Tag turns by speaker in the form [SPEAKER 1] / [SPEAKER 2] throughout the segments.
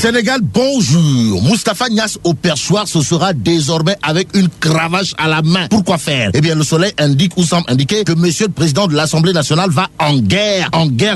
[SPEAKER 1] Sénégal, bonjour. Moustapha Niasse au perchoir, ce sera désormais avec une cravache à la main. Pourquoi faire? Eh bien, le soleil indique ou semble indiquer que monsieur le président de l'Assemblée nationale va en guerre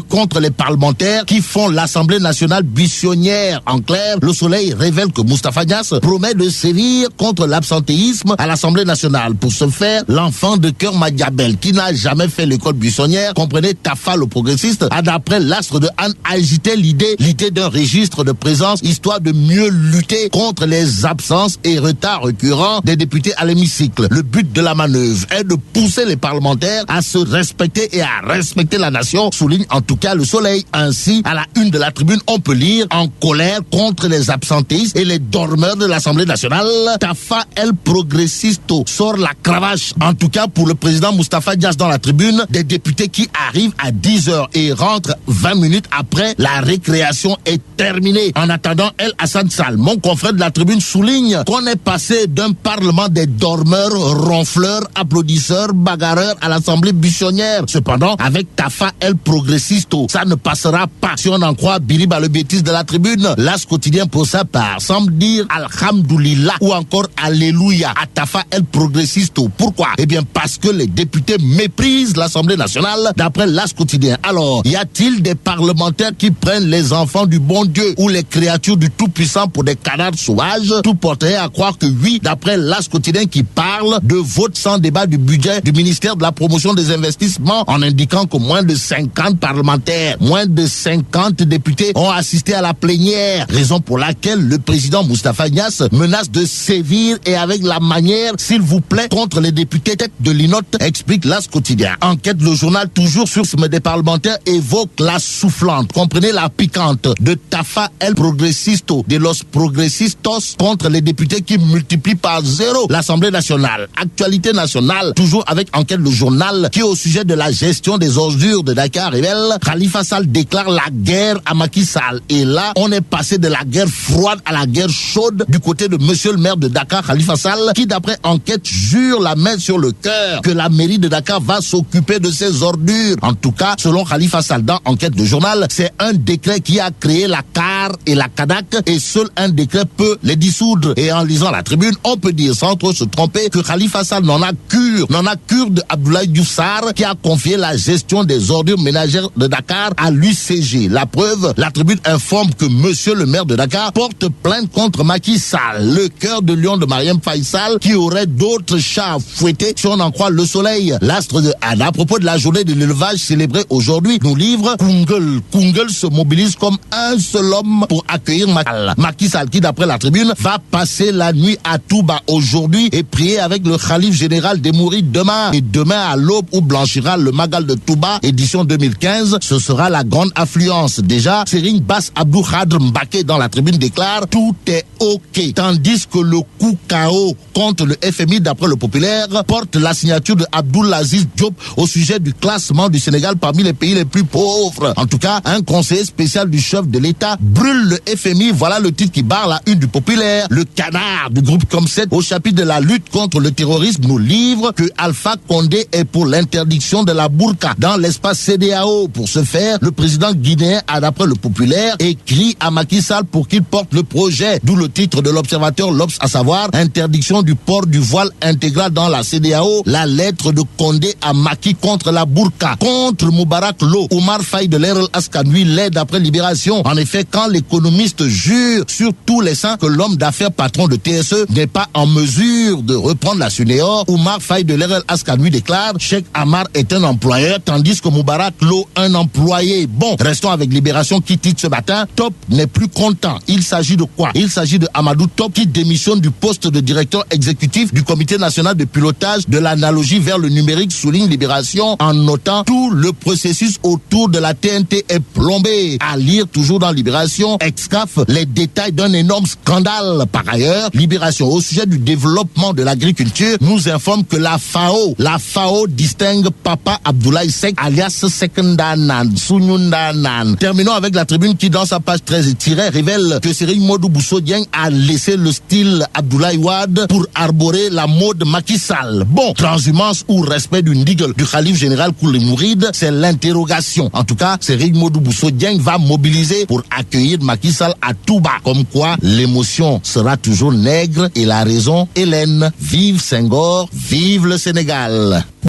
[SPEAKER 1] contre les parlementaires qui font l'Assemblée nationale buissonnière. En clair, le soleil révèle que Moustapha Niasse promet de sévir contre l'absentéisme à l'Assemblée nationale. Pour ce faire, l'enfant de cœur Madiabel, qui n'a jamais fait l'école buissonnière, comprenez Tafa le progressiste, a d'après l'astre de Anne agité l'idée d'un registre de présence, histoire de mieux lutter contre les absences et retards récurrents des députés à l'hémicycle. Le but de la manœuvre est de pousser les parlementaires à se respecter et à respecter la nation, souligne en tout cas le soleil. Ainsi, à la une de la tribune, on peut lire: en colère contre les absentéistes et les dormeurs de l'Assemblée nationale, Tafa El Progressisto sort la cravache. En tout cas, pour le président Moustapha Niasse dans la tribune, des députés qui arrivent à 10h et rentrent 20 minutes après la récréation est terminée. En attendant, El Hassan Sall, mon confrère de la tribune, souligne qu'on est passé d'un parlement des dormeurs, ronfleurs, applaudisseurs, bagarreurs à l'Assemblée buissonnière. Cependant, avec Tafa El Progressisto, ça ne passera pas. Si on en croit Biriba le bêtise de la tribune, l'As quotidien pour sa part semble dire Alhamdoulilah ou encore Alléluia à Tafa El Progressisto. Pourquoi? Eh bien, parce que les députés méprisent l'Assemblée nationale, d'après l'As quotidien. Alors, y a-t-il des parlementaires qui prennent les enfants du bon Dieu ou les créatures du Tout-Puissant pour des canards sauvages? Tout porterait à croire que oui, d'après l'As quotidien qui parle de vote sans débat du budget du ministère de la promotion des investissements, en indiquant que moins de 50 parlementaires, moins de 50 députés ont assisté à la plénière, raison pour laquelle le président Moustapha Niasse menace de sévir et avec la manière, s'il vous plaît, contre les députés tête de l'inote, explique l'As quotidien. Enquête, le journal, toujours sur ce des parlementaires, évoque la soufflante, comprenez la piquante, de Tafa El Progressisto, de los Progressistos contre les députés qui multiplient par zéro l'Assemblée nationale. Actualité nationale, toujours avec Enquête, le journal, qui au sujet de la gestion des ordures de Dakar révèle: Khalifa Sall déclare la guerre à Macky Sall. Et là, on est passé de la guerre froide à la guerre chaude du côté de monsieur le maire de Dakar, Khalifa Sall, qui d'après Enquête jure la main sur le cœur que la mairie de Dakar va s'occuper de ses ordures. En tout cas, selon Khalifa Sall dans Enquête, le journal, c'est un décret qui a créé la CAR et la CADAC et seul un décret peut les dissoudre. Et en lisant la tribune, on peut dire sans trop se tromper que Khalifa Sall n'en a cure de Abdoulaye Diouf Sarr, qui a confié la gestion des ordures ménagères de Dakar à l'UCG. La preuve, la tribune informe que monsieur le maire de Dakar porte plainte contre Macky Sall, le cœur de lion de Marième Faye Sall, qui aurait d'autres chats à fouetter si on en croit le soleil. L'astre de Anne, à propos de la journée de l'élevage célébrée aujourd'hui, nous livre Koungheul se mobilise comme un seul homme pour accueillir Macky Sall, qui d'après la tribune va passer la nuit à Touba aujourd'hui et prier avec le Khalife général des Mourides demain. Et demain à l'aube où blanchira le Magal de Touba, édition 2015, ce sera la grande affluence. Déjà, Serigne Bass Abdou Khadr Mbacké dans la tribune déclare: tout est ok. Tandis que le coup KO contre le FMI, d'après le Populaire, porte la signature de Abdoulaziz Diop au sujet du classement du Sénégal parmi les pays les plus pauvres. En tout cas, un conseiller spécial du chef de l'État brûle le FMI. Voilà le titre qui barre la une du Populaire. Le canard du groupe Comset, au chapitre de la lutte contre le terrorisme, nous livre que Alpha Condé est pour l'interdiction de la burqa dans l'espace CEDEAO. Pour ce faire, le président guinéen a, d'après le Populaire, écrit à Macky Sall pour qu'il porte le projet, d'où le titre de l'Observateur l'Obs, à savoir interdiction du port du voile intégral dans la CEDEAO. La lettre de Condé à Macky contre la burqa, contre Moubarak Lo. Oumar Faye de l'Erel Askanui l'aide d'après Libération. En effet, quand l'économiste jure sur tous les saints que l'homme d'affaires patron de TSE n'est pas en mesure de reprendre la SUNEOR, Oumar Faye de l'Erel Askanui déclare: Cheikh Amar est un employeur tandis que Moubarak Lo un employé. Bon, restons avec Libération qui titre ce matin: Top n'est plus content. Il s'agit de quoi? Il s'agit de Amadou Top qui démissionne du poste de directeur exécutif du Comité national de pilotage de l'analogie vers le numérique, souligne Libération, en notant tout le processus autour de la TNT est plombé. À lire toujours dans Libération, Excaf, les détails d'un énorme scandale. Par ailleurs, Libération, au sujet du développement de l'agriculture, nous informe que la FAO distingue Papa Abdoulaye Seck alias Sekendanan, Sunyundanan. Terminons avec la tribune qui, dans sa page 13 tirée, révèle que Serigne Modou Bousso Dieng a laissé le style Abdoulaye Wade pour arborer la mode Macky Sall. Bon, transhumance ou respect du ndigal du Khalife général Kouli Mouride, c'est l'interrogation. En tout cas, Serigne Modou Bousso Dieng va mobiliser pour accueillir Macky Sall Sall à tout bas. Comme quoi, l'émotion sera toujours nègre et la raison hélène. Vive Senghor, vive le Sénégal.